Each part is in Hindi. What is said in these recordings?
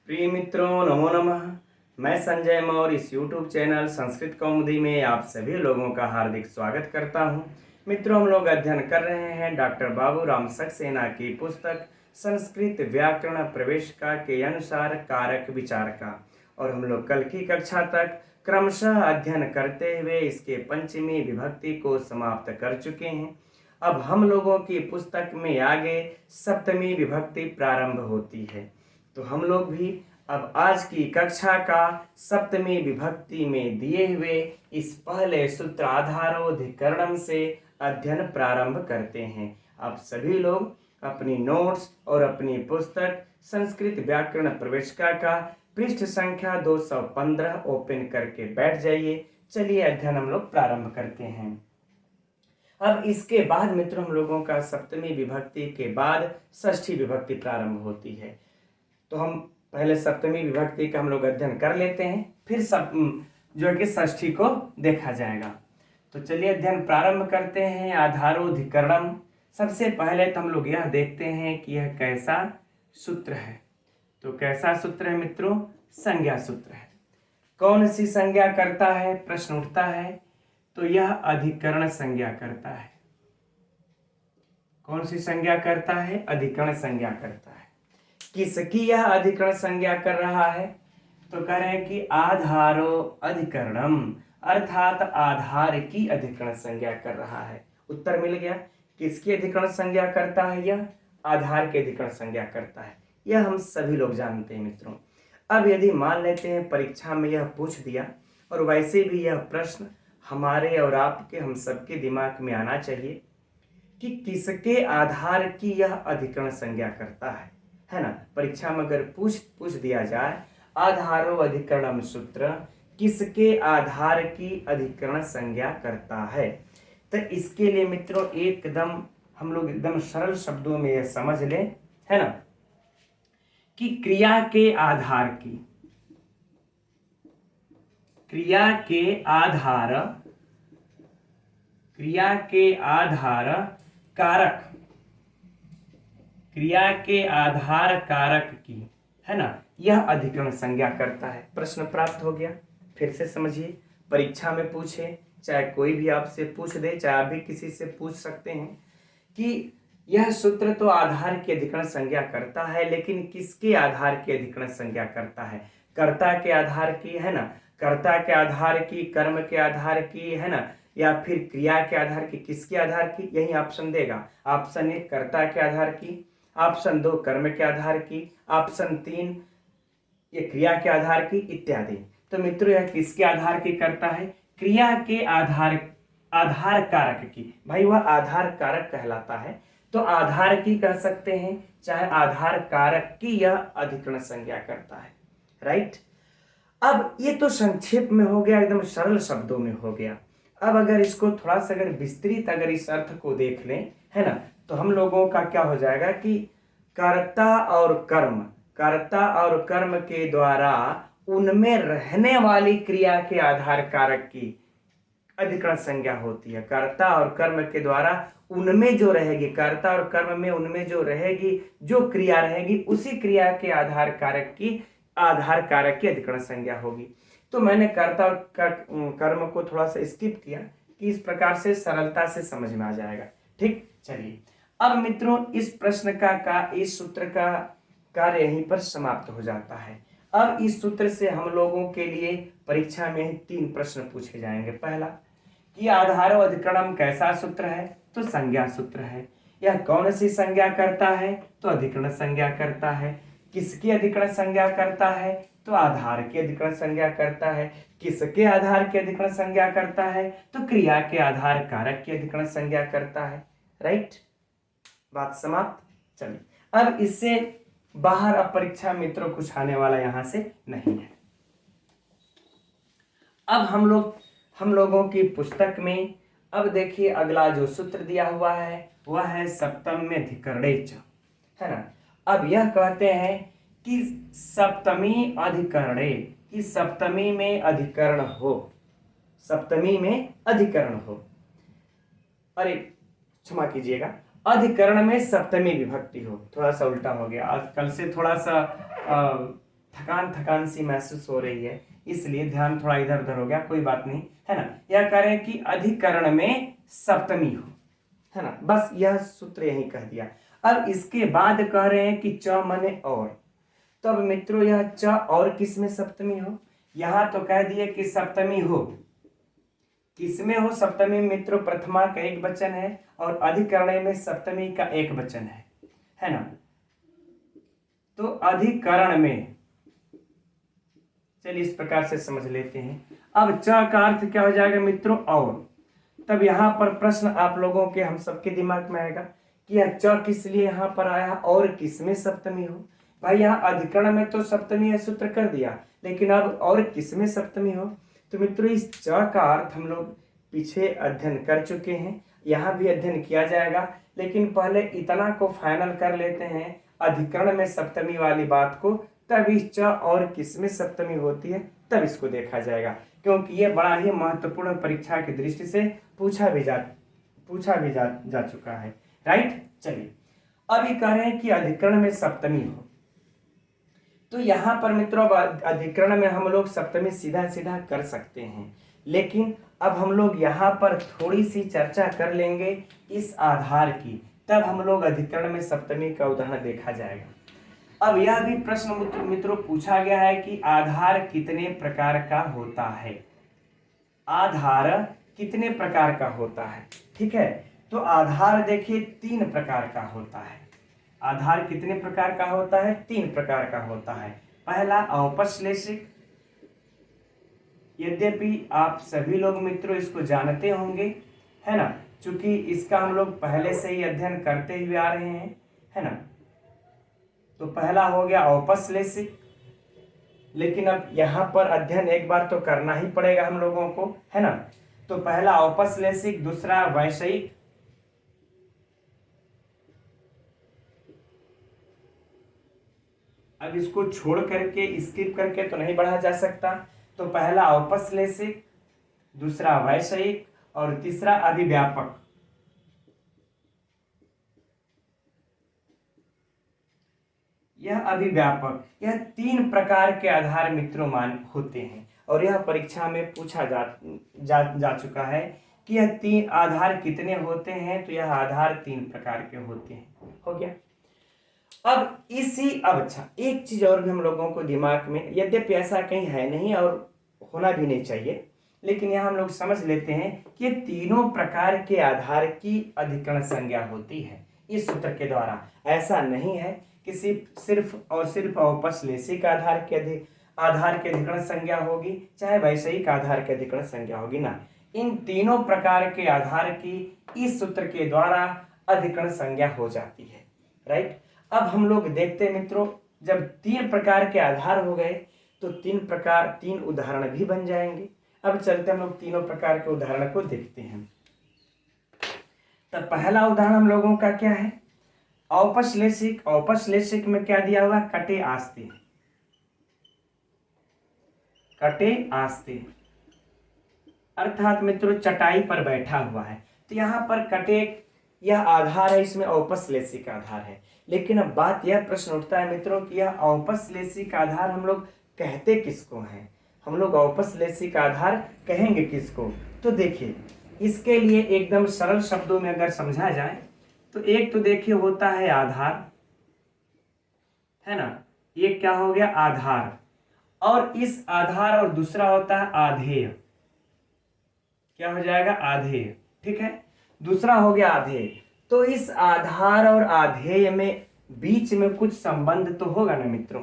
प्रिय मित्रों, नमो नमः। मैं संजय मौर्य इस YouTube चैनल संस्कृत कौमुदी में आप सभी लोगों का हार्दिक स्वागत करता हूं। मित्रों, हम लोग अध्ययन कर रहे हैं डॉक्टर बाबूराम सक्सेना की पुस्तक संस्कृत व्याकरण प्रवेशिका के अनुसार कारक विचार का, और हम लोग कल की कक्षा तक क्रमशः अध्ययन करते हुए इसके पंचमी विभक्ति को समाप्त कर चुके हैं। अब हम लोगों की पुस्तक में आगे सप्तमी विभक्ति प्रारंभ होती है, तो हम लोग भी अब आज की कक्षा का सप्तमी विभक्ति में दिए हुए इस पहले सूत्र आधारोधिकरणम से अध्ययन प्रारंभ करते हैं। आप सभी लोग अपनी नोट्स और अपनी पुस्तक संस्कृत व्याकरण प्रवेशिका का पृष्ठ संख्या 215 ओपन करके बैठ जाइए। चलिए अध्ययन हम लोग प्रारंभ करते हैं। अब इसके बाद मित्रों हम लोगों का सप्तमी विभक्ति के बाद षष्ठी विभक्ति प्रारंभ होती है। तो हम पहले सप्तमी विभक्ति का हम लोग अध्ययन कर लेते हैं, फिर सब जो कि षष्ठी को देखा जाएगा। तो चलिए अध्ययन प्रारंभ करते हैं। आधारोधिकरणम। सबसे पहले तो हम लोग यह देखते हैं कि यह कैसा सूत्र है। तो कैसा सूत्र है मित्रों? संज्ञा सूत्र है। कौन सी संज्ञा करता है, प्रश्न उठता है। तो यह अधिकरण संज्ञा करता है। कौन सी संज्ञा करता है? अधिकरण संज्ञा करता है। किसकी यह अधिकरण संज्ञा कर रहा है? तो कह रहे हैं कि आधारो अधिकरणम, अर्थात आधार की अधिकरण संज्ञा कर रहा है। उत्तर मिल गया। किसकी अधिकरण संज्ञा करता है? यह आधार की अधिकरण संज्ञा करता है। यह हम सभी लोग जानते हैं मित्रों। अब यदि मान लेते हैं परीक्षा में यह पूछ दिया, और वैसे भी यह प्रश्न हमारे और आपके हम सबके दिमाग में आना चाहिए कि किसके आधार की यह अधिकरण संज्ञा करता है ना। परीक्षा में अगर पूछ दिया जाए आधारो अधिकरणम सूत्र किसके आधार की अधिकरण संज्ञा करता है, तो इसके लिए मित्रों एकदम हम लोग एकदम सरल शब्दों में यह समझ लें, है ना, कि क्रिया के आधार की, क्रिया के आधार कारक, क्रिया के आधार कारक की, है ना, यह अधिकरण संज्ञा करता है। प्रश्न प्राप्त हो गया। फिर से समझिए, परीक्षा में पूछे, चाहे कोई भी आपसे पूछ दे, चाहे आप भी किसी से पूछ सकते हैं कि यह सूत्र तो आधार की अधिकरण संज्ञा करता है, लेकिन किसके आधार की अधिकरण संज्ञा करता है? कर्ता के आधार की, है ना, कर्ता के आधार की, कर्म के आधार की, है ना, या फिर क्रिया के आधार की, किसके आधार की? यही ऑप्शन देगा। ऑप्शन 1 कर्ता के आधार की, ऑप्शन 2 कर्म के आधार की, ऑप्शन 3 ये क्रिया के आधार की, इत्यादि। तो मित्रों यह किसके आधार की करता है? क्रिया के आधार कारक की। भाई वह आधार कारक कहलाता है, तो आधार की कह सकते हैं, चाहे आधार कारक की यह अधिकरण संज्ञा करता है। राइट। अब ये तो संक्षेप में हो गया, एकदम सरल शब्दों में हो गया। अब अगर इसको थोड़ा सा अगर विस्तृत अगर इस अर्थ को देख लें, है ना, तो हम लोगों का क्या हो जाएगा कि कर्ता और कर्म के द्वारा उनमें रहने वाली क्रिया के आधार कारक की अधिकरण संज्ञा होती है। कर्ता और कर्म के द्वारा उनमें जो रहेगी, कर्ता और कर्म में उनमें जो रहेगी, जो क्रिया रहेगी, उसी क्रिया के आधार कारक की अधिकरण संज्ञा होगी। तो मैंने कर्ता और कर्म को थोड़ा सा स्किप किया कि इस प्रकार से सरलता से समझ में आ जाएगा। ठीक, चलिए अब मित्रों इस प्रश्न इस सूत्र का कार्य यहीं पर समाप्त हो जाता है। अब इस सूत्र से हम लोगों के लिए परीक्षा में 3 प्रश्न पूछे जाएंगे। पहला कि आधारो अधिकरणम कैसा सूत्र है? तो संज्ञा सूत्र है। यह कौन सी संज्ञा करता है? तो अधिकरण संज्ञा करता है। किसकी अधिकरण संज्ञा करता है? तो आधार की अधिकरण संज्ञा करता है। किसके आधार की अधिकरण संज्ञा करता है? तो क्रिया के आधार कारक की अधिकरण संज्ञा करता है। राइट, बात समाप्त। चलिए अब इससे बाहर अब परीक्षा मित्रों कुछ आने वाला यहां से नहीं है। अब हम लोगों की पुस्तक में अब देखिए अगला जो सूत्र दिया हुआ है वह है सप्तम्य अधिकरणे च, है ना। अब यह कहते हैं कि सप्तमी अधिकरणे, कि सप्तमी में अधिकरण हो, सप्तमी में अधिकरण हो, अरे क्षमा कीजिएगा, अधिकरण में सप्तमी विभक्ति हो। थोड़ा सा उल्टा हो गया, आज कल से थोड़ा सा थकान थकान सी महसूस हो रही है, इसलिए ध्यान थोड़ा इधर उधर हो गया, कोई बात नहीं, है ना। यह कह रहे हैं कि अधिकरण में सप्तमी हो, है ना, बस यह सूत्र यही कह दिया। अब इसके बाद कह रहे हैं कि च माने और, तो अब मित्रों यह च और किस में सप्तमी हो, यहां तो कह दिए कि सप्तमी हो, किसमें हो सप्तमी मित्रों, प्रथमा का एक वचन है और अधिकरण में सप्तमी का एक वचन है ना। तो अधिकरण में, चलिए इस प्रकार से समझ लेते हैं। अब च का अर्थ क्या हो जाएगा मित्रों, और। तब यहां पर प्रश्न आप लोगों के, हम सबके दिमाग में आएगा कि यह च किस लिए यहां पर आया और किसमें सप्तमी हो। भाई यहाँ अधिकरण में तो सप्तमी है, सूत्र कर दिया, लेकिन अब और किसमें सप्तमी हो। तो मित्रों इस च का अर्थ हम लोग पीछे अध्ययन कर चुके हैं, यहाँ भी अध्ययन किया जाएगा, लेकिन पहले इतना को फाइनल कर लेते हैं अधिकरण में सप्तमी वाली बात को, तब इस च और किसमें सप्तमी होती है तब इसको देखा जाएगा, क्योंकि ये बड़ा ही महत्वपूर्ण परीक्षा की दृष्टि से पूछा भी जा चुका है। राइट, चलिए अभी कह रहे हैं कि अधिकरण में सप्तमी हो, तो यहाँ पर मित्रों अधिकरण में हम लोग सप्तमी सीधा सीधा कर सकते हैं, लेकिन अब हम लोग यहाँ पर थोड़ी सी चर्चा कर लेंगे इस आधार की, तब हम लोग अधिकरण में सप्तमी का उदाहरण देखा जाएगा। अब यह भी प्रश्न मित्रों पूछा गया है कि आधार कितने प्रकार का होता है, आधार कितने प्रकार का होता है। ठीक है, तो आधार देखिए 3 प्रकार का होता है। आधार कितने प्रकार का होता है, 3 प्रकार का होता है। पहला औपश्लेषिक, यद्यपि आप सभी लोग मित्रों इसको जानते होंगे, है ना, क्योंकि इसका हम लोग पहले से ही अध्ययन करते हुए आ रहे हैं, है ना। तो पहला हो गया औपश्लेषिक, लेकिन अब यहाँ पर अध्ययन एक बार तो करना ही पड़ेगा हम लोगों को, है ना। तो पहला औपश्लेषिक, दूसरा वैषयिक, अब इसको छोड़ करके स्किप करके तो नहीं बढ़ा जा सकता। तो पहला औपश्लेषिक, दूसरा वैषयिक और तीसरा अभिव्यापक। यह अभिव्यापक, यह 3 प्रकार के आधार मित्रों मान होते हैं, और यह परीक्षा में पूछा जा चुका है कि यह 3 आधार कितने होते हैं। तो यह आधार 3 प्रकार के होते हैं, हो गया। अब अच्छा एक चीज और भी हम लोगों को दिमाग में, यद्यपि ऐसा कहीं है नहीं और होना भी नहीं चाहिए, लेकिन यह हम लोग समझ लेते हैं कि ये तीनों प्रकार के आधार की अधिकरण संज्ञा होती है इस सूत्र के द्वारा। ऐसा नहीं है कि सिर्फ और सिर्फ औपश्लेषिक आधार के अधिकरण संज्ञा होगी, चाहे वैषयिक आधार के अधिकरण संज्ञा होगी ना, इन तीनों प्रकार के आधार की इस सूत्र के द्वारा अधिकरण संज्ञा हो जाती है। राइट, अब हम लोग देखते हैं मित्रों, जब 3 प्रकार के आधार हो गए तो 3 उदाहरण भी बन जाएंगे। अब चलते हम लोग तीनों प्रकार के उदाहरण को देखते हैं। तो पहला उदाहरण हम लोगों का क्या है, औपश्लेषिक। औपश्लेषिक में क्या दिया हुआ, कटे आस्ते, कटे आस्ते अर्थात मित्रों चटाई पर बैठा हुआ है। तो यहाँ पर कटे यह आधार है, इसमें औपश्लेषिक आधार है। लेकिन अब बात यह प्रश्न उठता है मित्रों कि यह औपश्लेषिक आधार हम लोग कहते किसको हैं, हम लोग औपश्लेषिक आधार कहेंगे किसको। तो देखिए इसके लिए एकदम सरल शब्दों में अगर समझा जाए तो एक तो देखिए होता है आधार, है ना, एक क्या हो गया आधार, और इस आधार और दूसरा होता है आधेय, क्या हो जाएगा आधेय। ठीक है, दूसरा हो गया आधेय। तो इस आधार और आधेय में बीच में कुछ संबंध तो होगा ना मित्रों,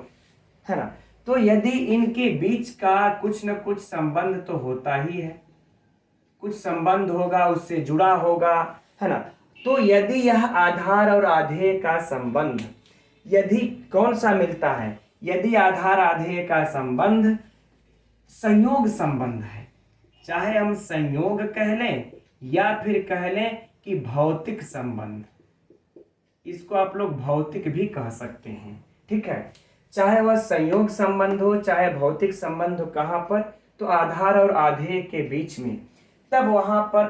है ना। तो यदि इनके बीच का कुछ न कुछ संबंध तो होता ही है, कुछ संबंध होगा, उससे जुड़ा होगा, है ना। तो यदि यह आधार और आधेय का संबंध यदि कौन सा मिलता है, यदि आधार आधेय का संबंध संयोग संबंध है, चाहे हम संयोग कह लें या फिर कह लें कि भौतिक संबंध, इसको आप लोग भौतिक भी कह सकते हैं। ठीक है, चाहे वह संयोग संबंध हो चाहे भौतिक संबंध हो, कहां पर, तो आधार और आधेय के बीच में, तब वहां पर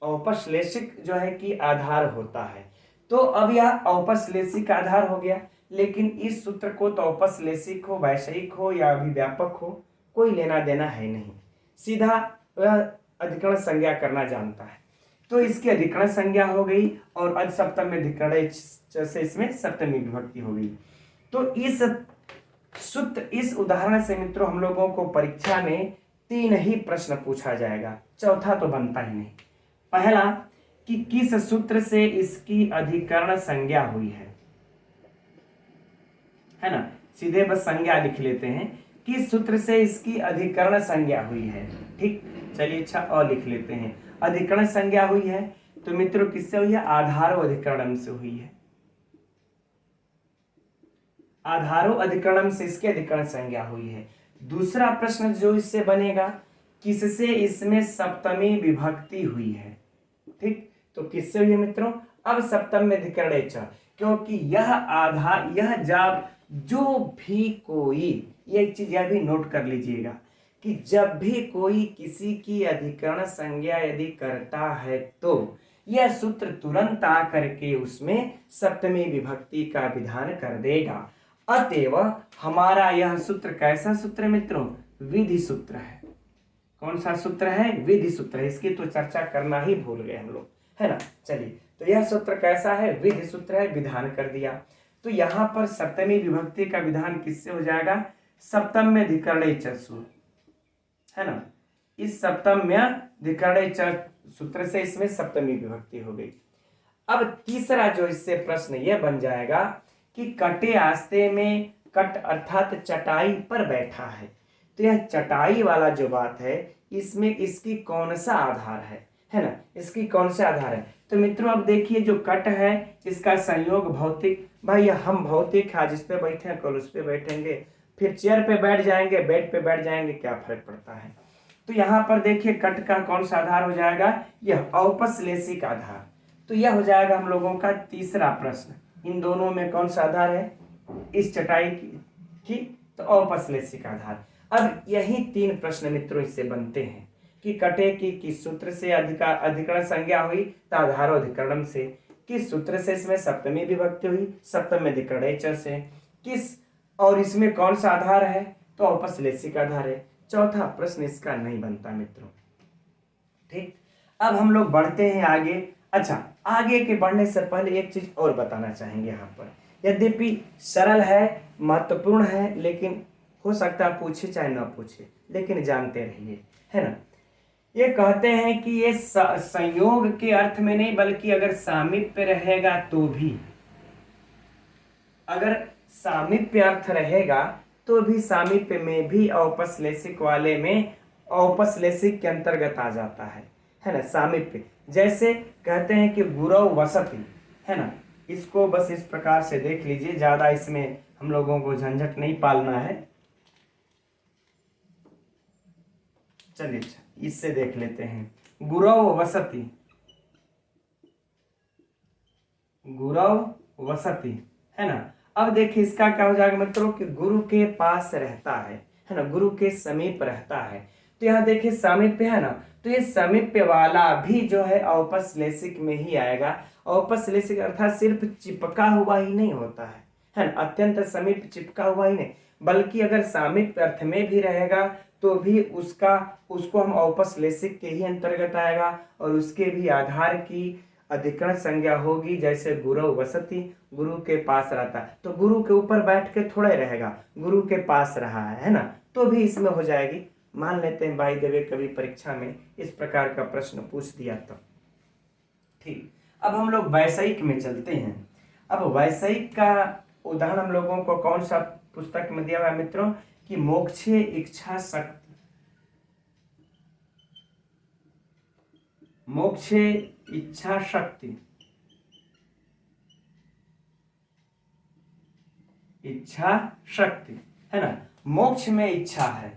औपश्लेषिक जो है कि आधार होता है। तो अब यह औपश्लेषिक आधार हो गया। लेकिन इस सूत्र को तो औपसलेशिक हो, वैषयिक हो या अभिव्यापक हो, कोई लेना देना है नहीं, सीधा वह अधिकरण संज्ञा करना जानता है। तो इसकी अधिकरण संज्ञा हो गई और अध सप्तम में अधिकरण से इसमें सप्तमी विभक्ति हो गई। तो इस सूत्र, इस उदाहरण से मित्रों हम लोगों को परीक्षा में 3 ही प्रश्न पूछा जाएगा, चौथा तो बनता ही नहीं। पहला कि किस सूत्र से इसकी अधिकरण संज्ञा हुई है ना, सीधे बस संज्ञा लिख लेते हैं, किस सूत्र से इसकी अधिकरण संज्ञा हुई है। ठीक, चलिए अच्छा और लिख लेते हैं, अधिकरण संज्ञा हुई है तो मित्रों किससे हुई है, आधारो अधिकरणम से हुई है। आधारो अधिकरणम से इसकी अधिकरण संज्ञा हुई है। दूसरा प्रश्न जो इससे बनेगा, किससे इसमें सप्तमी विभक्ति हुई है। ठीक, तो किससे हुई है मित्रों, अब सप्तम में अधिकरण च, क्योंकि यह आधार, यह जब जो भी कोई, ये एक चीज यह भी नोट कर लीजिएगा कि जब भी कोई किसी की अधिकरण संज्ञा यदि करता है तो यह सूत्र तुरंत आकर के उसमें सप्तमी विभक्ति का विधान कर देगा। अतएव हमारा यह सूत्र कैसा सूत्र है मित्रों, विधि सूत्र है। कौन सा सूत्र है, विधि सूत्र है। इसकी तो चर्चा करना ही भूल गए हम लोग, है ना। चलिए, तो यह सूत्र कैसा है, विधि सूत्र है, विधान कर दिया। तो यहाँ पर सप्तमी विभक्ति का विधान किससे हो जाएगा, सप्तम में अधिकरण च है ना, इस सप्तम में अधिकरण च सूत्र से इसमें सप्तमी विभक्ति हो गई। अब तीसरा जो इससे प्रश्न यह बन जाएगा कि कटे आस्ते में, कट अर्थात चटाई पर बैठा है, तो यह चटाई वाला जो बात है इसमें इसकी कौन सा आधार है ना, इसकी कौन सा आधार है। तो मित्रों अब देखिए, जो कट है इसका संयोग भौतिक, भाई हम भौतिक आज इस पे बैठे हैं, कल उस पे बैठेंगे, फिर चेयर पे बैठ जाएंगे, बेड पे बैठ जाएंगे, क्या फर्क पड़ता है। तो यहाँ पर देखिए कट का कौन सा आधार हो जाएगा, यह औपसलेशिक आधार। तो यह हो जाएगा हम लोगों का तीसरा प्रश्न, इन दोनों में कौन सा आधार है, इस चटाई की तो औपसलेशिक आधार। अब यही 3 प्रश्न मित्रों इससे बनते हैं कि कटे की किस सूत्र से अधिकरण संज्ञा हुई, तो आधारो अधिकरणम से। किस सूत्र से इसमें सप्तमी विभक्ति हुई, सप्तम में अधिकरण च से। किस और इसमें कौन सा आधार है, तो औपसलेशिक आधार है। चौथा प्रश्न इसका नहीं बनता मित्रों। ठीक, अब हम लोग बढ़ते हैं आगे। अच्छा, आगे के बढ़ने से पहले एक चीज और बताना चाहेंगे यहाँ पर, यद्यपि सरल है, महत्वपूर्ण है, लेकिन हो सकता है पूछे चाहे ना पूछे, लेकिन जानते रहिए, है ना। ये कहते हैं कि ये संयोग के अर्थ में नहीं, बल्कि अगर सामीप्य रहेगा तो भी, अगर सामीप्य अर्थ रहेगा तो भी सामीप्य में भी औपसलेशिक वाले में औपसलेशिक के अंतर्गत आ जाता है ना, सामीप्य। जैसे कहते हैं कि गुरव वसति, है ना, इसको बस इस प्रकार से देख लीजिए, ज्यादा इसमें हम लोगों को झंझट नहीं पालना है। चलिए इससे देख लेते हैं, गुरव वसति, गुरव वसति, है ना। अब देखिए इसका क्या हो जाएगा मित्रों कि गुरु के पास रहता है ना, गुरु के समीप रहता है। तो यहाँ देखिए सामीप्य है ना, तो ये समीप्य वाला भी जो है औपसलेशिक में ही आएगा। औपसलेशिक अर्थात सिर्फ चिपका हुआ ही नहीं होता है ना, अत्यंत समीप चिपका हुआ ही नहीं, बल्कि अगर सामीप्य अर्थ में भी रहेगा तो भी उसको हम औपसलेशिक के ही अंतर्गत आएगा और उसके भी आधार की अधिकरण संज्ञा होगी। जैसे गुरु वसति, गुरु के पास रहता है, तो गुरु के ऊपर बैठ के थोड़े रहेगा, गुरु के पास रहा है ना, तो भी इसमें हो जाएगी। मान लेते हैं भाई देवे कभी परीक्षा में इस प्रकार का प्रश्न पूछ दिया तो ठीक। अब हम लोग वैषयिक में चलते हैं। अब वैषयिक का उदाहरण हम लोगों को कौन सा पुस्तक में दिया हुआ है मित्रों कि मोक्षे इच्छा शक्ति, मोक्षे इच्छा शक्ति, इच्छा शक्ति, है ना, मोक्ष में इच्छा है,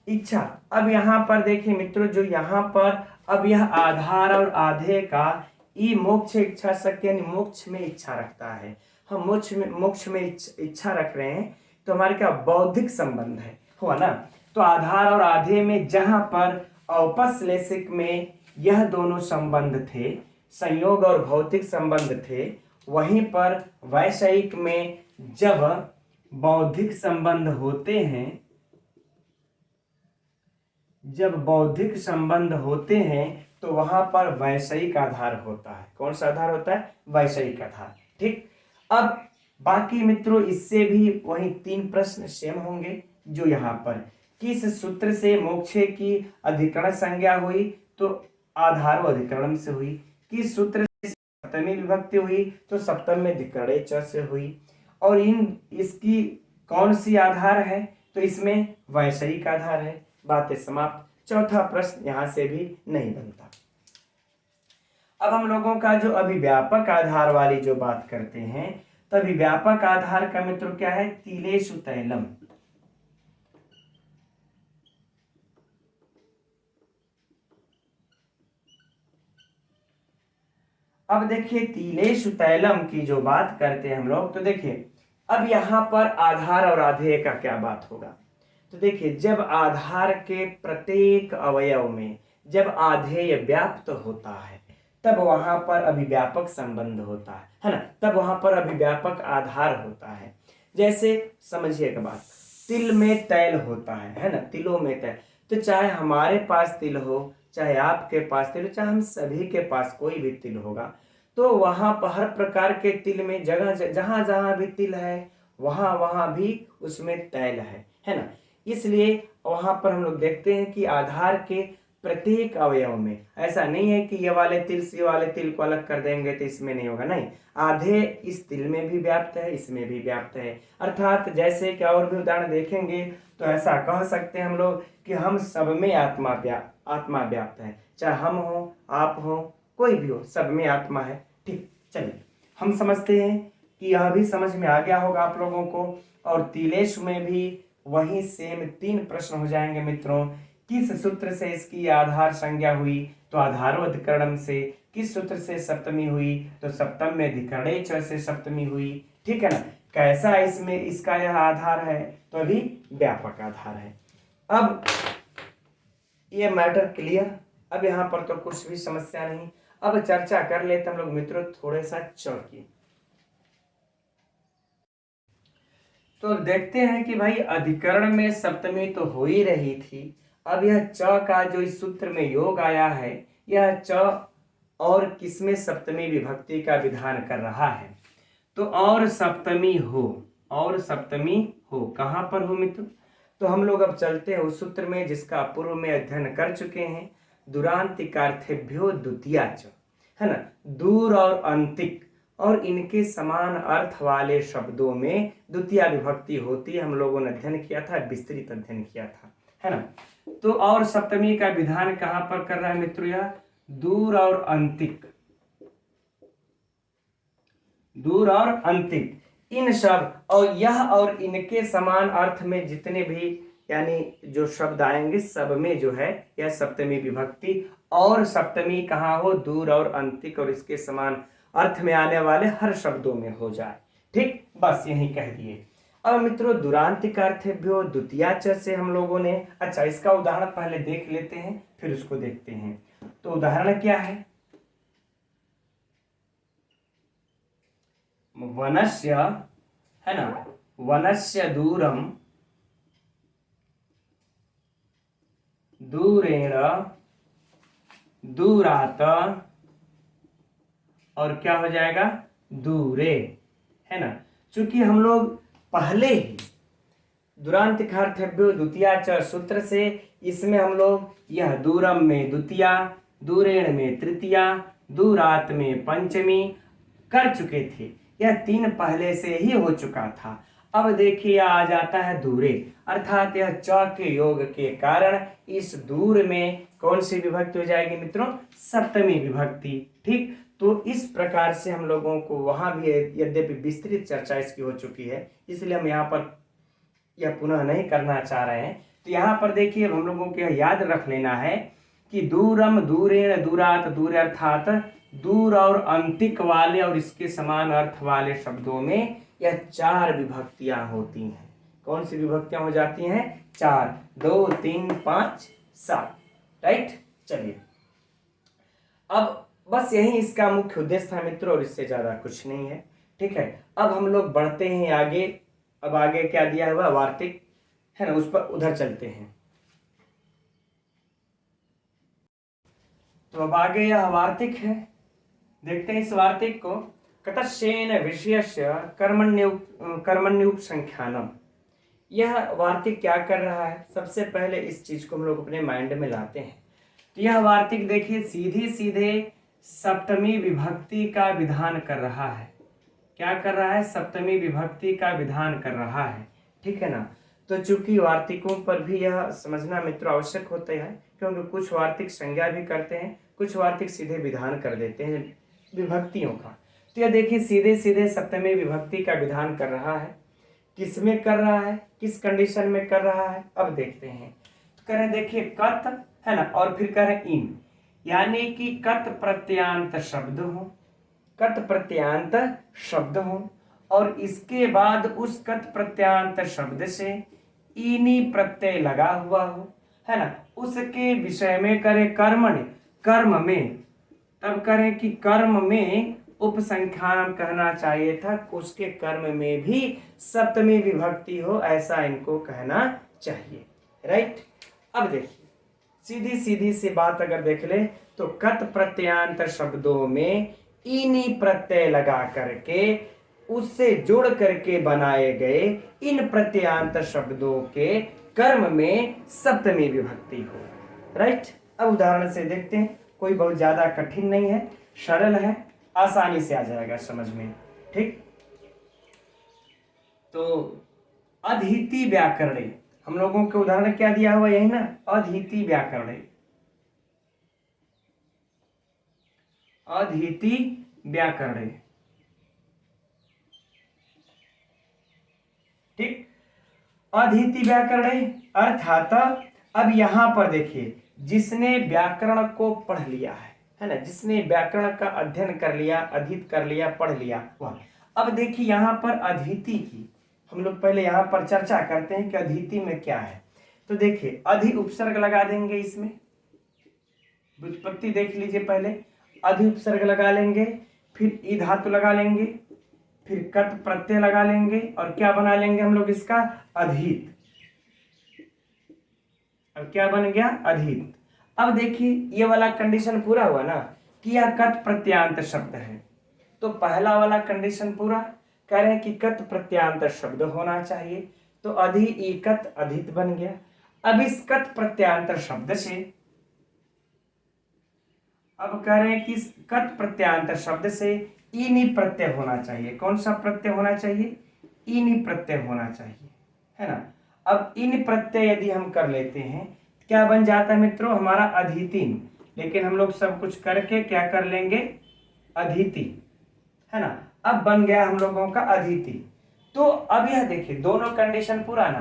इच्छा। अब यहाँ पर देखिए मित्रों, जो यहाँ पर अब यह आधार और आधे का ई मोक्ष इच्छा शक्ति यानी मोक्ष में इच्छा रखता है। हम मोक्ष में इच्छा रख रहे हैं तो हमारे क्या बौद्धिक संबंध है, हुआ ना। तो आधार और आधे में जहां पर औपसलेशिक में यह दोनों संबंध थे, संयोग और भौतिक संबंध थे, वहीं पर वैषयिक में जब बौद्धिक संबंध होते हैं, जब बौद्धिक संबंध होते हैं तो वहां पर वैषयिक आधार होता है। कौन सा आधार होता है? वैषयिक आधार। ठीक, अब बाकी मित्रों इससे भी वही 3 प्रश्न सेम होंगे जो यहाँ पर, किस सूत्र से मोक्षे की अधिकरण संज्ञा हुई? तो आधार अधिकरण से हुई। किस सूत्र से सप्तमी विभक्ति हुई? तो सप्तम में धिकरणे च से हुई। और इसकी कौन सी आधार है? तो इसमें वैषयिक आधार है। बातें समाप्त। चौथा प्रश्न यहां से भी नहीं बनता। अब हम लोगों का जो अभिव्यापक आधार वाली जो बात करते हैं, तो अभिव्यापक आधार का मित्र क्या है? तिलेषु तैलम। अब देखिए तिलेषु तैलम की जो बात करते हैं हम लोग, तो देखिए अब यहां पर आधार और आधेय का क्या बात होगा? तो देखिए जब आधार के प्रत्येक अवयव में जब आधेय व्याप्त होता है तब वहां पर अभिव्यापक संबंध होता है ना, तब वहां पर अभिव्यापक आधार होता है। जैसे समझिएगा बात, तिल में तैल होता है ना, तिलों में तैल। तो चाहे हमारे पास तिल हो, चाहे आपके पास तिल, चाहे हम सभी के पास कोई भी तिल होगा, तो वहां पर हर प्रकार के तिल में जगह जहां जहां भी तिल है वहां वहां भी उसमें तैल है ना। इसलिए वहां पर हम लोग देखते हैं कि आधार के प्रत्येक अवयव में ऐसा नहीं है कि ये वाले तिल से ये वाले तिल को अलग कर देंगे तो इसमें नहीं होगा, नहीं, आधे इस तिल में भी व्याप्त है, इसमें भी व्याप्त है। अर्थात जैसे कि और भी उदाहरण देखेंगे तो ऐसा कह सकते हैं हम लोग कि हम सब में आत्मा व्याप्त है, चाहे हम हो, आप हो, कोई भी हो, सब में आत्मा है। ठीक, चलिए हम समझते हैं कि यह भी समझ में आ गया होगा आप लोगों को। और तिलेश में भी वही सेम 3 प्रश्न हो जाएंगे मित्रों। किस सूत्र से इसकी आधार संज्ञा हुई? तो आधारोधिकरणम से। किस सूत्र से सप्तमी हुई? तो सप्तम में धिकरणे च से सप्तमी हुई। ठीक है ना। कैसा इसमें इसका यह आधार है? तो अभी व्यापक आधार है। अब ये मैटर क्लियर। अब यहाँ पर तो कुछ भी समस्या नहीं। अब चर्चा कर लेते हम लोग मित्रों थोड़े सा च की। तो देखते हैं कि भाई अधिकरण में सप्तमी तो हो ही रही थी, अब यह च का जो इस सूत्र में योग आया है, यह च और किसमें सप्तमी विभक्ति का विधान कर रहा है? तो और सप्तमी हो, और सप्तमी हो कहां पर हो मित्र? तो हम लोग अब चलते हैं उस सूत्र में जिसका पूर्व में अध्ययन कर चुके हैं, दूरांतिकार्थेभ्यो द्वितीया च, है ना। दूर और अंतिक और इनके समान अर्थ वाले शब्दों में द्वितीय विभक्ति होती है। हम लोगों ने अध्ययन किया था, विस्तृत अध्ययन किया था, है ना। तो और सप्तमी का विधान कहां पर कर रहा है मित्रों? यह दूर और अंतिक, दूर और अंतिक इन सब और यह और इनके समान अर्थ में जितने भी यानी जो शब्द आएंगे सब में जो है यह सप्तमी विभक्ति। और सप्तमी कहाँ हो? दूर और अंतिक और इसके समान अर्थ में आने वाले हर शब्दों में हो जाए। ठीक, बस यही कह दिए। अब मित्रों दुरांतिकार्थेभ्यो द्वितीया च से हम लोगों ने, अच्छा इसका उदाहरण पहले देख लेते हैं फिर उसको देखते हैं। तो उदाहरण क्या है? वनस्य, है ना, वनस्य दूरम दूरेण दूरात, और क्या हो जाएगा? दूरे, है ना। चूंकि हम लोग पहले ही दुरांतिकार्थेभ्यो द्वितीया च सूत्र से इसमें हम लोग यह दूरम में द्वितीया, दूरेण में तृतीया, दूरात में पंचमी कर चुके थे। यह 3 पहले से ही हो चुका था। अब देखिए आ जाता है दूरे, अर्थात यह च के योग के कारण इस दूर में कौन सी विभक्ति हो जाएगी मित्रों? सप्तमी विभक्ति। ठीक, तो इस प्रकार से हम लोगों को वहां भी यद्यपि विस्तृत चर्चा इसकी हो चुकी है, इसलिए हम यहाँ पर यह पुनः नहीं करना चाह रहे हैं। तो यहाँ पर देखिए हम लोगों को यह याद रख लेना है कि दूरम दूरेण दूरात दूर अर्थात दूर और अंतिक वाले और इसके समान अर्थ वाले शब्दों में यह 4 विभक्तियां होती हैं। कौन सी विभक्तियां हो जाती हैं? 4, 2, 3, 5, 7, राइट। चलिए अब बस यही इसका मुख्य उद्देश्य था मित्रों, और इससे ज्यादा कुछ नहीं है। ठीक है, अब हम लोग बढ़ते हैं आगे। अब आगे क्या दिया हुआ, वार्तिक है ना, उस पर उधर चलते हैं। तो अब आगे यह वार्तिक है, देखते हैं इस वार्तिक को। कतश्चन विषयस्य कर्मण्युपसंख्यानम। यह वार्तिक क्या कर रहा है, सबसे पहले इस चीज को हम लोग अपने माइंड में लाते हैं। तो यह वार्तिक देखिए सीधे सीधे सप्तमी विभक्ति का विधान कर रहा है। क्या कर रहा है, सप्तमी विभक्ति का विधान कर रहा है। ठीक है ना। तो चूंकि वार्तिकों पर भी यह समझना मित्रों आवश्यक होता है, क्योंकि कुछ वार्तिक संज्ञा भी करते हैं, कुछ वार्तिक सीधे विधान कर देते हैं विभक्तियों का। तो यह देखिए सीधे सीधे सप्तमी विभक्ति का विधान कर रहा है। किस में कर रहा है, किस कंडीशन में कर रहा है, अब देखते हैं। तो करें देखिए कत है ना, और फिर करें इन, यानी कि कत प्रत्यांत शब्द हो, कत प्रत्यांत शब्द हो, और इसके बाद उस कत प्रत्यांत शब्द से इनी प्रत्यय लगा हुआ हो, है ना, उसके विषय में करें कर्मण, कर्म में, तब करें कि कर्म में उपसंख्यान कहना चाहिए था, उसके कर्म में भी सप्तमी विभक्ति हो, ऐसा इनको कहना चाहिए। राइट। अब देखिए सीधी सीधी सी बात अगर देख ले तो कत प्रत्यांत शब्दों में इनी प्रत्यय लगा करके उससे जोड़ करके बनाए गए इन प्रत्यांत शब्दों के कर्म में सप्तमी विभक्ति हो। राइट। अब उदाहरण से देखते हैं, कोई बहुत ज्यादा कठिन नहीं है, सरल है, आसानी से आ जाएगा समझ में। ठीक। तो अधीति व्याकरणे, हम लोगों के उदाहरण क्या दिया हुआ यही ना, अधीति व्याकरणे, अधीति व्याकरणे। ठीक। अधीति व्याकरणे अर्थात अब यहां पर देखिए जिसने व्याकरण को पढ़ लिया है ना, जिसने व्याकरण का अध्ययन कर लिया, अधीत कर लिया, पढ़ लिया वह। अब देखिए यहां पर अधीति की हम लोग पहले यहां पर चर्चा करते हैं कि अधीति में क्या है। तो देखिए अधि उपसर्ग लगा देंगे, इसमें व्युत्पत्ति देख लीजिए, पहले अधि उपसर्ग लगा लेंगे, फिर ई धातु लगा लेंगे, फिर कत प्रत्यय लगा लेंगे, और क्या बना लेंगे हम लोग इसका, अधीत। अब क्या बन गया, अधीत। अब देखिए ये वाला कंडीशन पूरा हुआ ना कि यह कत प्रत्यांत शब्द है, तो पहला वाला कंडीशन पूरा, कह रहे हैं कि कत प्रत्यांत शब्द होना चाहिए, तो अधि इकत अधित बन गया। अब इस कत प्रत्यांत शब्द से, अब कह रहे हैं कि इस कत प्रत्यांत शब्द से इनी प्रत्यय होना चाहिए। कौन सा प्रत्यय होना चाहिए, इनी प्रत्यय होना चाहिए, है ना। अब इन प्रत्यय यदि हम कर लेते हैं क्या बन जाता है मित्रों, हमारा अधीतिन, लेकिन हम लोग सब कुछ करके क्या कर लेंगे, अधीति, है ना। अब बन गया हम लोगों का अधीति। तो अब यह देखिए दोनों कंडीशन पूरा ना,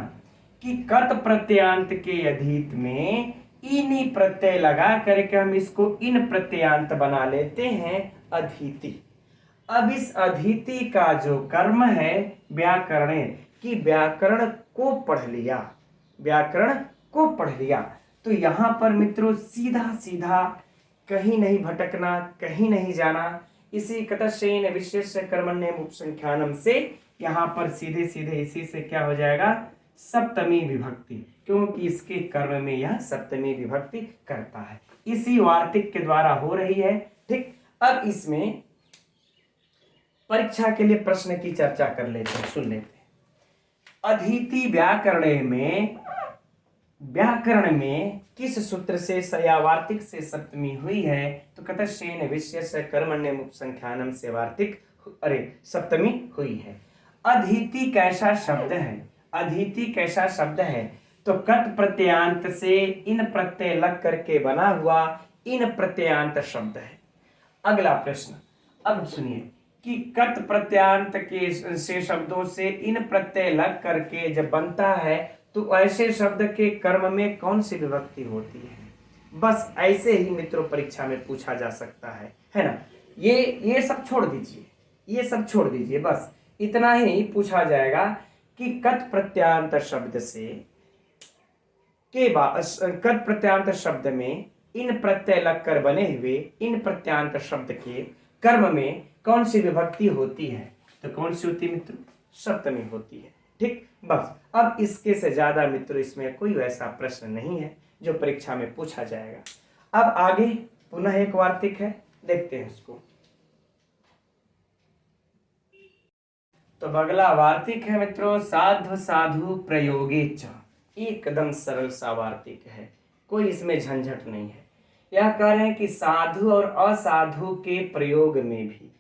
कि कत प्रत्यांत के अधीत में इनी प्रत्यय लगा करके हम इसको इन प्रत्यांत बना लेते हैं, अधीति। अब इस अधीति का जो कर्म है व्याकरण, कि व्याकरण को पढ़ लिया, व्याकरण को पढ़ लिया। तो यहां पर मित्रों सीधा सीधा कहीं नहीं भटकना, कहीं नहीं जाना, इसी कतश्चन विशेष कर्मण्य उपसंख्यानम से यहां पर सीधे सीधे इसी से क्या हो जाएगा, सप्तमी विभक्ति, क्योंकि इसके कर्म में यह सप्तमी विभक्ति करता है, इसी वार्तिक के द्वारा हो रही है। ठीक। अब इसमें परीक्षा के लिए प्रश्न की चर्चा कर लेते हैं, सुन लेते हैं। अधीति व्याकरण में किस सूत्र से या वार्तिक से सप्तमी हुई है, तो कतश्चन विशेष कर्मण्य उपसंख्यानम से वार्तिक सप्तमी हुई है। अधीति कैसा शब्द है, अधीति कैसा शब्द है, तो कत प्रत्यांत से इन प्रत्यय लग करके बना हुआ इन प्रत्यांत शब्द है। अगला प्रश्न अब सुनिए कि कत प्रत्यांत के से शब्दों से इन प्रत्यय लग करके जब बनता है तो ऐसे शब्द के कर्म में कौन सी विभक्ति होती है। बस ऐसे ही मित्रों परीक्षा में पूछा जा सकता है ना। ये सब छोड़ दीजिए, ये सब छोड़ दीजिए, बस इतना ही पूछा जाएगा कि कत प्रत्यांत शब्द से के बाद कत प्रत्यांत शब्द में इन प्रत्यय लगकर बने हुए इन प्रत्यांत शब्द के कर्म में कौन सी विभक्ति होती है? तो कौन सी होती है मित्रों? सप्तमी होती है। ठीक, बस अब इसके से ज्यादा मित्रों इसमें कोई वैसा प्रश्न नहीं है जो परीक्षा में पूछा जाएगा। अब आगे पुनः एक वार्तिक है, देखते हैं उसको। तो अगला वार्तिक है मित्रों साधु साधु प्रयोगे च। एकदम सरल सा वार्तिक है, कोई इसमें झंझट नहीं है। यह कह रहे हैं कि साधु और असाधु के प्रयोग में भी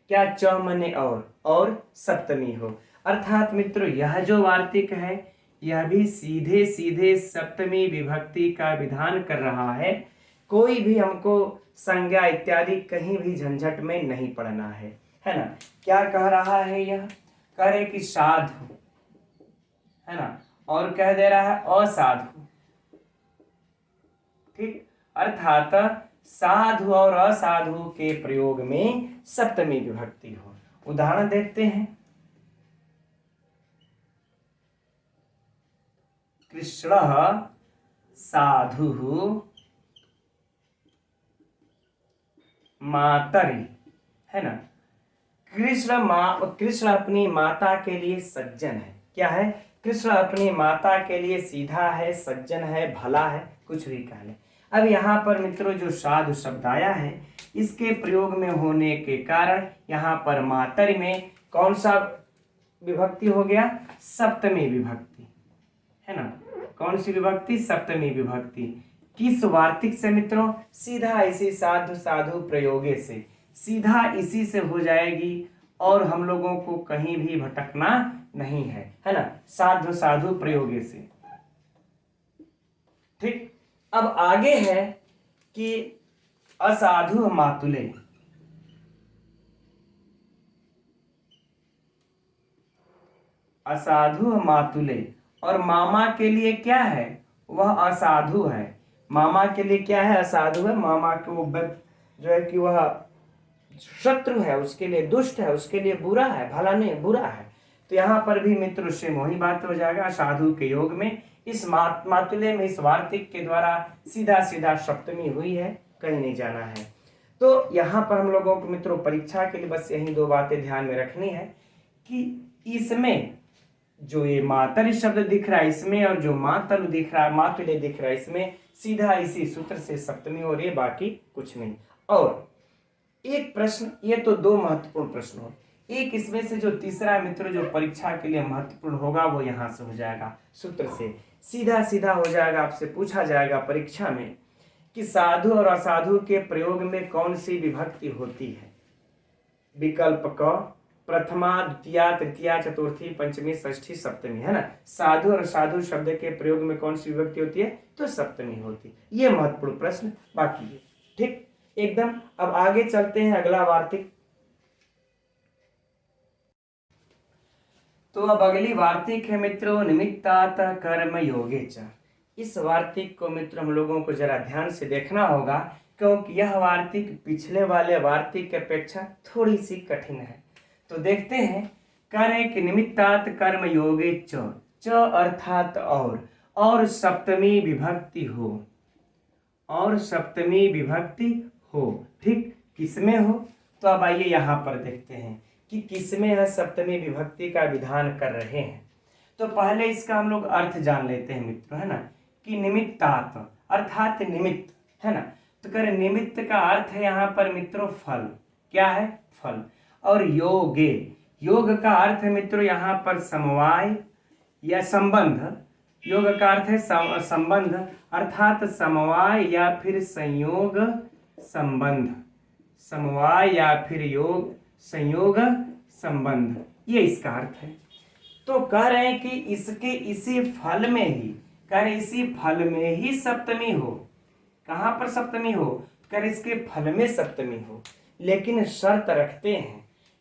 क्या च मने और सप्तमी हो। अर्थात मित्रों यह जो वार्तिक है यह भी सीधे सीधे सप्तमी विभक्ति का विधान कर रहा है। कोई भी हमको संज्ञा इत्यादि कहीं भी झंझट में नहीं पड़ना है ना। क्या कह रहा है? यह कह रहे कि साधु, है ना, और कह दे रहा है असाधु। ठीक, अर्थात साधु और असाधु के प्रयोग में सप्तमी विभक्ति हो। उदाहरण देखते हैं। कृष्ण साधु मातरि, है ना। कृष्ण अपनी माता के लिए सज्जन है। क्या है? कृष्ण अपनी माता के लिए सीधा है, सज्जन है, भला है, कुछ भी कह ले। अब यहाँ पर मित्रों जो साधु शब्द आया है इसके प्रयोग में होने के कारण यहाँ पर मातरि में कौन सा विभक्ति हो गया? सप्तमी विभक्ति, है ना। कौन सी विभक्ति? सप्तमी विभक्ति। किस वार्तिक से मित्रों? सीधा इसी साधु साधु प्रयोगे से, सीधा इसी से हो जाएगी और हम लोगों को कहीं भी भटकना नहीं है ना। साधु साधु प्रयोगे से। ठीक, अब आगे है कि असाधु मातुले। असाधु मातुले, और मामा के लिए क्या है? वह असाधु है। मामा के लिए क्या है? असाधु है। मामा को जो है कि वह शत्रु है, उसके लिए दुष्ट है, उसके लिए बुरा है, भला नहीं बुरा है। तो यहाँ पर भी मित्र से वही बात हो जाएगा। साधु के योग में इस मातुले में इस वार्तिक के द्वारा सीधा सीधा सप्तमी हुई है, कहीं नहीं जाना है। तो यहाँ पर हम लोगों को मित्रों परीक्षा के लिए बस यही दो बातें ध्यान में रखनी है कि इसमें जो ये मातरि शब्द दिख रहा है इसमें और जो मातलु दिख रहा है, मातुले दिख रहा है इसमें सीधा इसी सूत्र से सप्तमी हो रही है, बाकी कुछ नहीं। और एक प्रश्न, ये तो दो महत्वपूर्ण प्रश्न हो, एक इसमें से जो तीसरा मित्र जो परीक्षा के लिए महत्वपूर्ण होगा वो यहां से हो जाएगा, सूत्र से सीधा सीधा हो जाएगा। आपसे पूछा जाएगा परीक्षा में कि साधु और असाधु के प्रयोग में कौन सी विभक्ति होती है? विकल्प क प्रथमा, द्वितीया, तृतीया, चतुर्थी, पंचमी, षष्ठी, सप्तमी, है ना। साधु और साधु शब्द के प्रयोग में कौन सी विभक्ति होती है? तो सप्तमी होती है। ये महत्वपूर्ण प्रश्न बाकी है। ठीक, एकदम। अब आगे चलते हैं अगला वार्तिक। तो अब अगली वार्तिक है मित्रों निमित्तात कर्म योगे च। इस वार्तिक को मित्रों हम लोगों को जरा ध्यान से देखना होगा क्योंकि यह वार्तिक पिछले वाले वार्तिक की अपेक्षा थोड़ी सी कठिन है। तो देखते हैं। कह रहे कि निमित्तात कर्म योगे च अर्थात और सप्तमी विभक्ति हो, और सप्तमी विभक्ति हो। ठीक, किसमें हो? तो अब आइए यहाँ पर देखते हैं कि किसमें है सप्तमी विभक्ति का विधान कर रहे हैं। तो पहले इसका हम लोग अर्थ जान लेते हैं मित्रों, है ना, कि निमित्तात अर्थात निमित्त, है ना। तो कह रहे निमित्त का अर्थ है यहाँ पर मित्रों फल। क्या है? फल। और योगे, योग का अर्थ है मित्रों यहाँ पर समवाय या संबंध। योग का अर्थ है संबंध, अर्थात समवाय या फिर संयोग संबंध, समवाय या फिर योग संयोग संबंध, ये इसका अर्थ है। तो कह रहे हैं कि इसके इसी फल में ही, कह रहे इसी फल में ही सप्तमी हो। कहाँ पर सप्तमी हो? कह रहे इसके फल में सप्तमी हो, लेकिन शर्त रखते हैं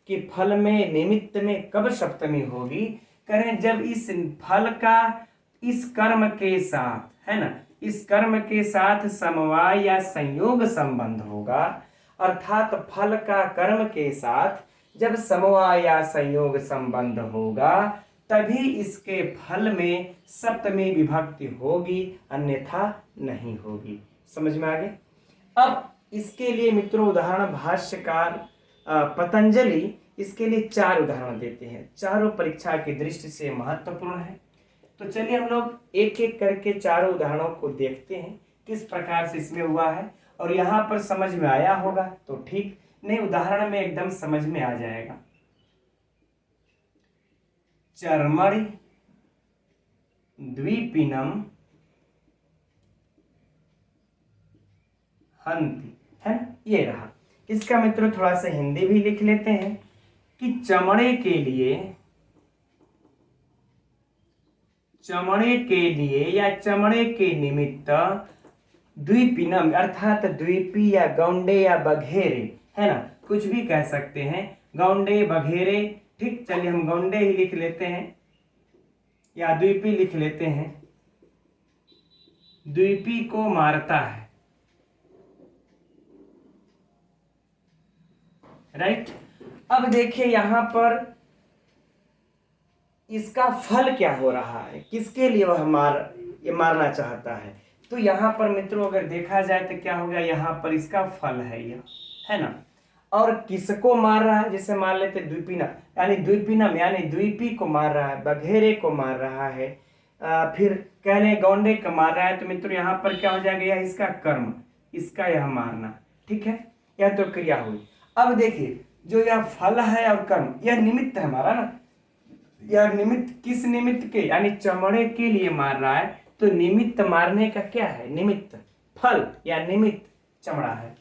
कि फल में निमित्त में कब सप्तमी होगी? करें जब इस फल का इस कर्म के साथ, है ना, इस कर्म के साथ समवाय या संयोग संबंध होगा। अर्थात फल का कर्म के साथ जब समवाय या संयोग संबंध होगा तभी इसके फल में सप्तमी विभक्ति होगी, अन्यथा नहीं होगी। समझ में आ गया? अब इसके लिए मित्रों उदाहरण भाष्यकार पतंजलि इसके लिए 4 उदाहरण देते हैं, चारों परीक्षा की दृष्टि से महत्वपूर्ण है। तो चलिए हम लोग एक एक करके चारों उदाहरणों को देखते हैं किस प्रकार से इसमें हुआ है, और यहाँ पर समझ में आया होगा तो ठीक, नहीं उदाहरण में एकदम समझ में आ जाएगा। चर्मणि द्विपिनम हंति, है ना, ये रहा। इसका मित्रों थोड़ा सा हिंदी भी लिख लेते हैं कि चमड़े के लिए या चमड़े के निमित्त द्विपिनम अर्थात द्वीपी या गौंडे या बघेरे, है ना, कुछ भी कह सकते हैं, गौंडे बघेरे, ठीक। चलिए हम गौंडे ही लिख लेते हैं या द्वीपी लिख लेते हैं, द्वीपी को मारता है, राइट। अब देखिए यहां पर इसका फल क्या हो रहा है, किसके लिए वह मारना चाहता है। तो यहाँ पर मित्रों अगर देखा जाए तो क्या हो गया, यहाँ पर इसका फल है यह, है ना, और किसको मार रहा है, जैसे मान लेते द्विपिनम यानी द्वीपी को मार रहा है, बघेरे को मार रहा है, फिर कहने गौंडे को मार रहा है। तो मित्रों यहाँ पर क्या हो जाएगा, यह इसका कर्म, इसका यह मारना, ठीक है, यह तो क्रिया हुई। अब देखिए जो यह फल है और कर्म, यह निमित्त है हमारा ना, यह निमित्त किस निमित्त के, यानी चमड़े के लिए मार रहा है। तो निमित्त मारने का क्या है, निमित्त, फल या निमित्त चमड़ा है।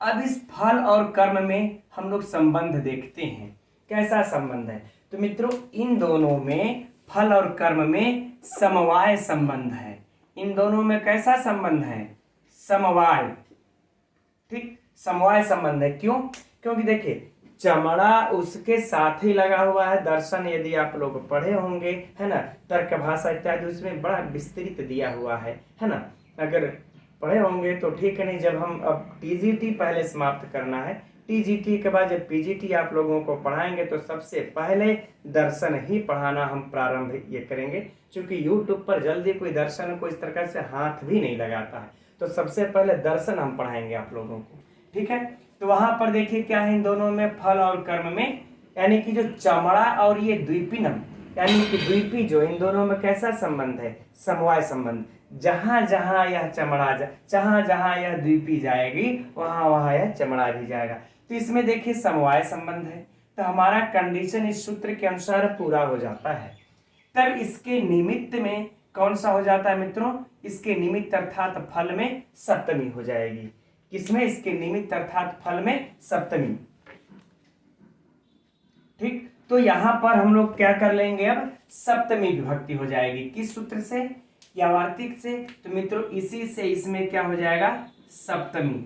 अब इस फल और कर्म में हम लोग संबंध देखते हैं, कैसा संबंध है। तो मित्रों इन दोनों में, फल और कर्म में समवाय संबंध है। इन दोनों में कैसा संबंध है, समवाय, ठीक, समवाय संबंध है। क्यों, क्योंकि देखिए चमड़ा उसके साथ ही लगा हुआ है। दर्शन यदि आप लोग पढ़े होंगे, है ना, तर्क भाषा इत्यादि, उसमें बड़ा विस्तृत दिया हुआ है ना, अगर पढ़े होंगे तो ठीक है, नहीं जब हम अब टीजीटी पहले समाप्त करना है, टीजीटी के बाद जब पीजीटी आप लोगों को पढ़ाएंगे तो सबसे पहले दर्शन ही पढ़ाना हम प्रारंभ ये करेंगे, क्योंकि यूट्यूब पर जल्दी कोई दर्शन को इस तरह से हाथ भी नहीं लगाता है। तो सबसे पहले दर्शन हम पढ़ाएंगे आप लोगों को, ठीक है। तो वहां पर देखिए क्या है, इन दोनों में फल और कर्म में, यानी कि जो चमड़ा और ये द्विपिनम यानी कि द्वीपी, जो इन दोनों में कैसा संबंध है, समवाय संबंध। जहां जहां यह चमड़ा जहां जहां यह द्वीपी जाएगी वहां वहां यह चमड़ा भी जाएगा। तो इसमें देखिए समवाय संबंध है, तो हमारा कंडीशन इस सूत्र के अनुसार पूरा हो जाता है। तब इसके निमित्त में कौन सा हो जाता है मित्रों, इसके निमित्त अर्थात फल में सप्तमी हो जाएगी। किसमें, इसके निमित्त अर्थात फल में सप्तमी, ठीक। तो यहां पर हम लोग क्या कर लेंगे, अब सप्तमी विभक्ति हो जाएगी, किस सूत्र से, यावार्तिक से। तो मित्रों इसी से इसमें क्या हो जाएगा, सप्तमी,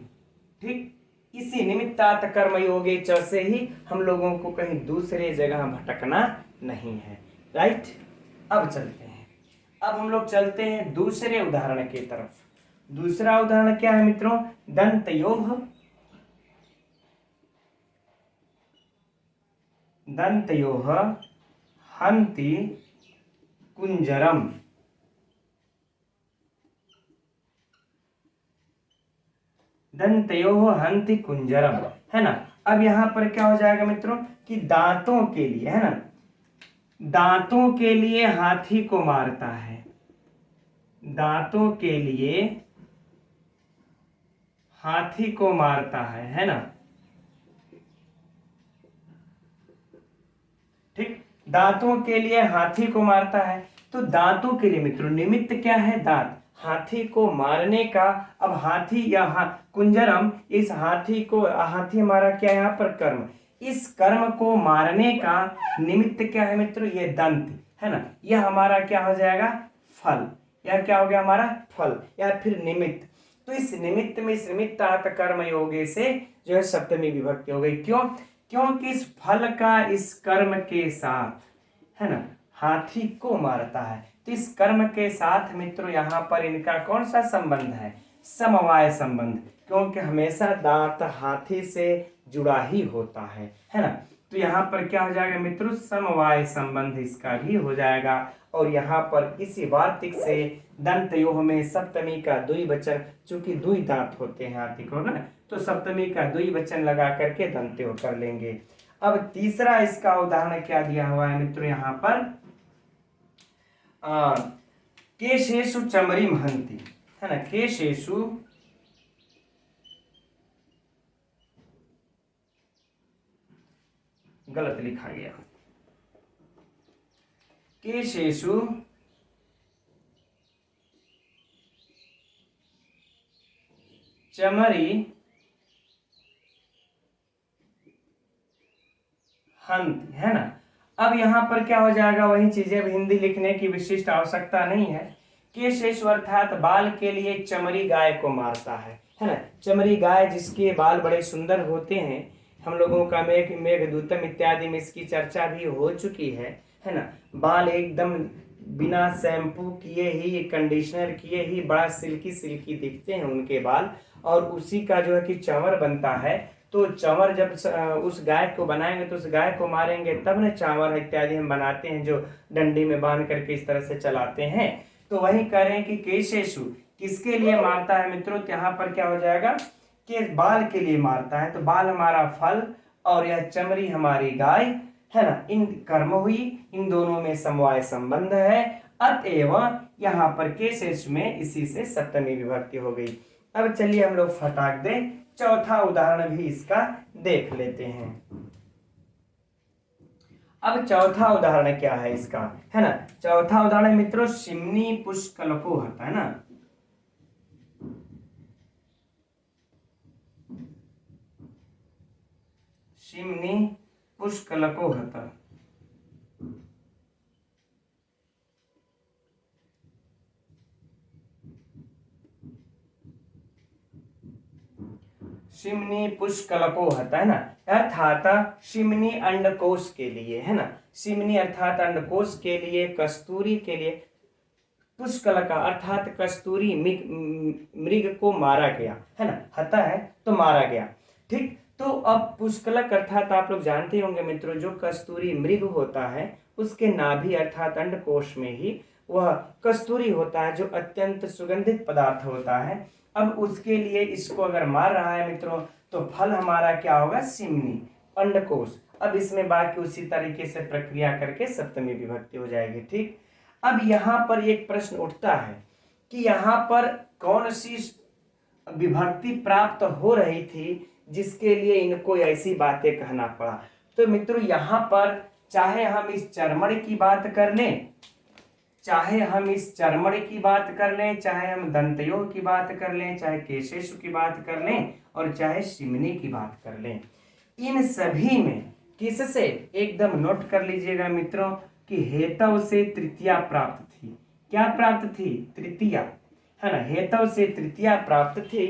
ठीक। इसी निमित्तात कर्मयोगे च से ही हम लोगों को कहीं दूसरे जगह भटकना नहीं है, राइट। अब चलते हैं, अब हम लोग चलते हैं दूसरे उदाहरण की तरफ। दूसरा उदाहरण क्या है मित्रों, दंतयोः हन्ति कुंजरम। दंतयोः हन्ति कुंजरम, है ना। अब यहां पर क्या हो जाएगा मित्रों कि दांतों के लिए, है ना, दांतों के लिए हाथी को मारता है, दांतों के लिए हाथी को मारता है ना, ठीक। दांतों के लिए हाथी को मारता है। तो दांतों के लिए मित्रों निमित्त क्या है, दांत, हाथी को मारने का। अब हाथी या कुंजरम, इस हाथी को, हाथी हमारा क्या है यहाँ पर कर्म, इस कर्म को मारने का निमित्त क्या है मित्रों, ये दंत, है ना, यह हमारा क्या हो जाएगा, फल। यह क्या हो गया हमारा, फल या फिर निमित्त। तो इस निमित्त में, इस निमित्तात कर्म योगे से जो है सप्तमी विभक्ति हो गई। क्यों, क्योंकि इस फल का इस कर्म के साथ, है ना, हाथी को मारता है। तो इस कर्म के साथ मित्रों यहाँ पर इनका कौन सा संबंध है, समवाय संबंध, क्योंकि हमेशा दांत हाथी से जुड़ा ही होता है ना। तो यहाँ पर क्या हो जाएगा मित्रों, समवाय संबंध इसका भी हो जाएगा। और यहाँ पर इसी वार्तिक से दंतयोः में सप्तमी का द्विवचन, चूंकि द्वि दांत होते हैं हाथी को ना, तो सप्तमी का द्विवचन लगा करके दंतयोः कर लेंगे। अब तीसरा इसका उदाहरण क्या दिया हुआ है मित्रों, यहाँ पर केशेषु चमरी महंती, है ना, केशेषु गलत लिखा गया, केशेषु चमरी हंती, है ना। अब यहाँ पर क्या हो जाएगा, वही चीजें, अब हिंदी लिखने की विशिष्ट आवश्यकता नहीं है। केशेषु अर्थात बाल के लिए चमरी गाय को मारता है ना। चमरी गाय जिसके बाल बड़े सुंदर होते हैं, हम लोगों का मेघदूतम इत्यादि में इसकी चर्चा भी हो चुकी है ना। बाल एकदम बिना शैम्पू किए ही, कंडीशनर किए ही बड़ा सिल्की सिल्की दिखते हैं उनके बाल, और उसी का जो है कि चंवर बनता है। तो चंवर जब उस गाय को बनाएंगे तो उस गाय को मारेंगे तब ना चावल इत्यादि हम बनाते हैं, जो डंडी में बांध करके इस तरह से चलाते हैं। तो वही कह रहे हैं कि केशेषु किसके लिए मारता है मित्रों, तो यहाँ पर क्या हो जाएगा कि बाल के लिए मारता है। तो बाल हमारा फल और यह चमड़ी हमारी गाय, है ना, इन कर्म हुई, इन दोनों में समवाय संबंध है, अतएव यहाँ पर केशेषु में इसी से सप्तमी विभक्ति हो गई। अब चलिए हम लोग फटाक दे चौथा उदाहरण भी इसका देख लेते हैं। अब चौथा उदाहरण क्या है इसका, है ना। चौथा उदाहरण मित्रों शिम्नी पुष्कलको होता है ना। शिम्नी पुष्कलको होता, शिम्नी पुष्कलको होता है ना, अर्थात शिम्नी अंडकोश के लिए, है ना। शिम्नी अर्थात अंडकोश के लिए, कस्तूरी के लिए, पुष्कलका अर्थात कस्तूरी मृग को मारा गया, है ना, हता है तो मारा गया, ठीक। तो अब पुष्कलक अर्थात आप लोग जानते होंगे मित्रों, जो कस्तूरी मृग होता है उसके नाभि अर्थात अंडकोश में ही वह कस्तूरी होता है, जो अत्यंत सुगंधित पदार्थ होता है। अब उसके लिए इसको अगर मार रहा है मित्रों, तो फल हमारा क्या होगा, शिम्नी अंडकोश। अब इसमें बाकी उसी तरीके से प्रक्रिया करके सप्तमी विभक्ति हो जाएगी, ठीक। अब यहाँ पर एक प्रश्न उठता है कि यहाँ पर कौन सी विभक्ति प्राप्त हो रही थी जिसके लिए इनको ऐसी बातें कहना पड़ा। तो मित्रों यहाँ पर चाहे हम इस चर्मण की बात कर लें, चाहे हम इस चर्मण की बात कर लें, चाहे हम दंतयोः की बात कर लें, चाहे केशेषु की बात कर लें, और चाहे शिम्नी की बात कर लें, इन सभी में किससे, एकदम नोट कर लीजिएगा मित्रों कि हेतव से तृतीया प्राप्त थी। क्या प्राप्त थी, तृतीया, है ना। हेतव से तृतीया प्राप्त थी,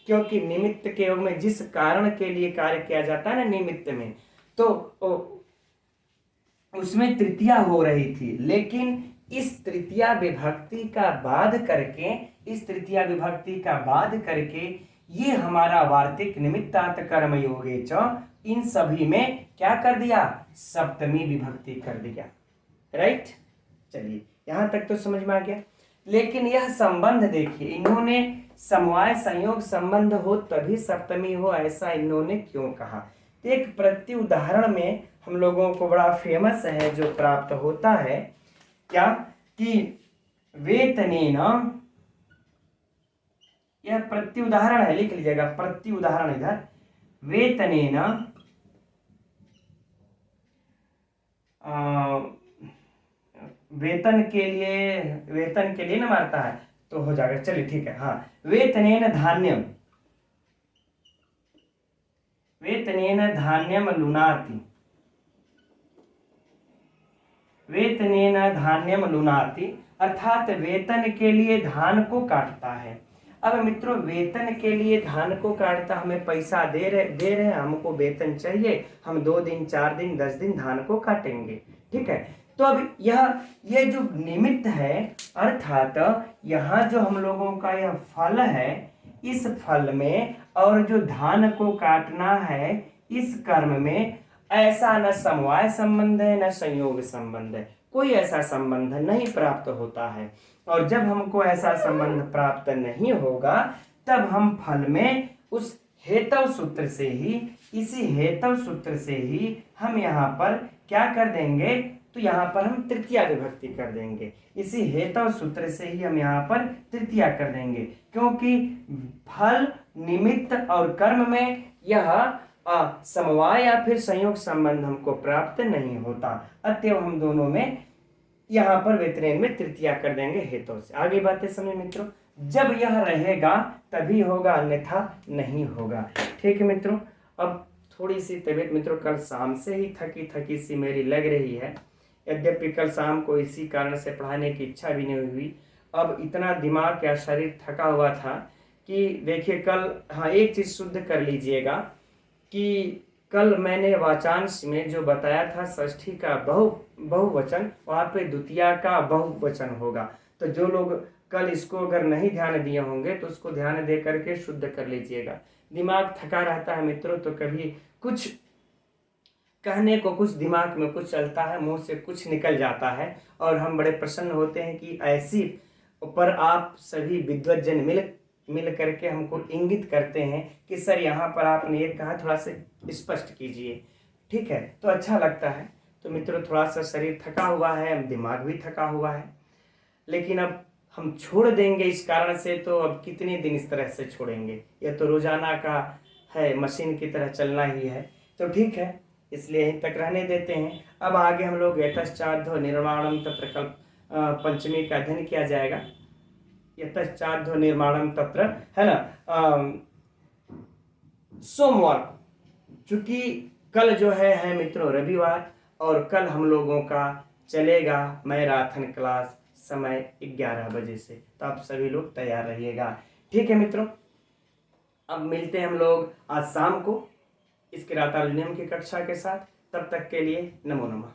क्योंकि निमित्त के योग में जिस कारण के लिए कार्य किया जाता है ना निमित्त में, तो उसमें तृतीया हो रही थी। लेकिन इस तृतीया विभक्ति का बाद करके, इस तृतीया विभक्ति का बाद करके ये हमारा वार्तिक निमित्तार्थ कर्म योगे च, इन सभी में क्या कर दिया, सप्तमी विभक्ति कर दिया, राइट। चलिए यहां तक तो समझ में आ गया। लेकिन यह संबंध देखिए, इन्होंने समवाय संयोग संबंध हो तभी सप्तमी हो, ऐसा इन्होंने क्यों कहा। एक प्रति उदाहरण में हम लोगों को बड़ा फेमस है जो प्राप्त होता है, क्या कि वेतनेन, यह प्रति उदाहरण है, लिख लीजिएगा प्रति उदाहरण इधर, वेतनेन वेतन के लिए ना मारता है तो हो जाएगा, चलिए ठीक है, हाँ। वेतनेन धान्यम, वेतनेन धान्यम लुनाति, वेतनेन धान्यम लुनाति अर्थात वेतन के लिए धान को काटता है। अब मित्रों वेतन के लिए धान को काटता, हमें पैसा दे रहे हैं, हमको वेतन चाहिए, हम 2 दिन 4 दिन 10 दिन धान को काटेंगे, ठीक है। तो अब ये जो निमित्त है, अर्थात यहाँ जो हम लोगों का यह फल है, इस फल में और जो धान को काटना है इस कर्म में ऐसा न समवाय संबंध है न संयोग संबंध है, कोई ऐसा संबंध नहीं प्राप्त होता है। और जब हमको ऐसा संबंध प्राप्त नहीं होगा तब हम फल में उस हेतव सूत्र से ही, इसी हेतव सूत्र से ही हम यहाँ पर क्या कर देंगे, तो यहाँ पर हम तृतीया विभक्ति कर देंगे। इसी हेतव सूत्र से ही हम यहाँ पर तृतीया कर देंगे, क्योंकि फल, निमित्त और कर्म में यह समवाय या फिर संयोग संबंध हमको प्राप्त नहीं होता। अतएव हम दोनों में यहाँ पर व्यतिरेक में तृतीया कर देंगे हेतु से। आगे बातें समझ मित्रों, जब यह रहेगा तभी होगा, अन्यथा नहीं होगा। ठीक है मित्रों, अब थोड़ी सी तबीयत मित्रों कल शाम से ही थकी थकी सी मेरी लग रही है, यद्यपि कल शाम को इसी कारण से पढ़ाने की इच्छा भी नहीं हुई। अब इतना दिमाग या शरीर थका हुआ था कि देखिए कल, हाँ एक चीज़ शुद्ध कर लीजिएगा कि कल मैंने वाचांश में जो बताया था षष्ठी का बहुवचन, वहाँ पे द्वितीया का बहुवचन होगा। तो जो लोग कल इसको अगर नहीं ध्यान दिए होंगे तो उसको ध्यान दे करके शुद्ध कर लीजिएगा। दिमाग थका रहता है मित्रों, तो कभी कुछ कहने को कुछ दिमाग में कुछ चलता है, मुंह से कुछ निकल जाता है, और हम बड़े प्रसन्न होते हैं कि ऐसी पर आप सभी विद्वज्जन मिल करके हमको इंगित करते हैं कि सर यहाँ पर आपने ये कहा, थोड़ा सा स्पष्ट कीजिए। ठीक है, तो अच्छा लगता है। तो मित्रों थोड़ा सा शरीर थका हुआ है, दिमाग भी थका हुआ है, लेकिन अब हम छोड़ देंगे इस कारण से, तो अब कितने दिन इस तरह से छोड़ेंगे, यह तो रोजाना का है, मशीन की तरह चलना ही है। तो ठीक है, इसलिए यहीं तक रहने देते हैं। अब आगे हम लोग यतश्चाद्धो निर्माणम तत्र कल्प पंचमी का अध्ययन किया जाएगा। यतश्चाद्धो निर्माणम तत्र, है ना, सोमवार, चूंकि कल जो है मित्रों रविवार, और कल हम लोगों का चलेगा मैराथन क्लास समय 11 बजे से, तो आप सभी लोग तैयार रहिएगा। ठीक है मित्रों, अब मिलते हैं हम लोग आज शाम को इस किरातार्जुनीयम की कक्षा के साथ। तब तक के लिए नमो नमः।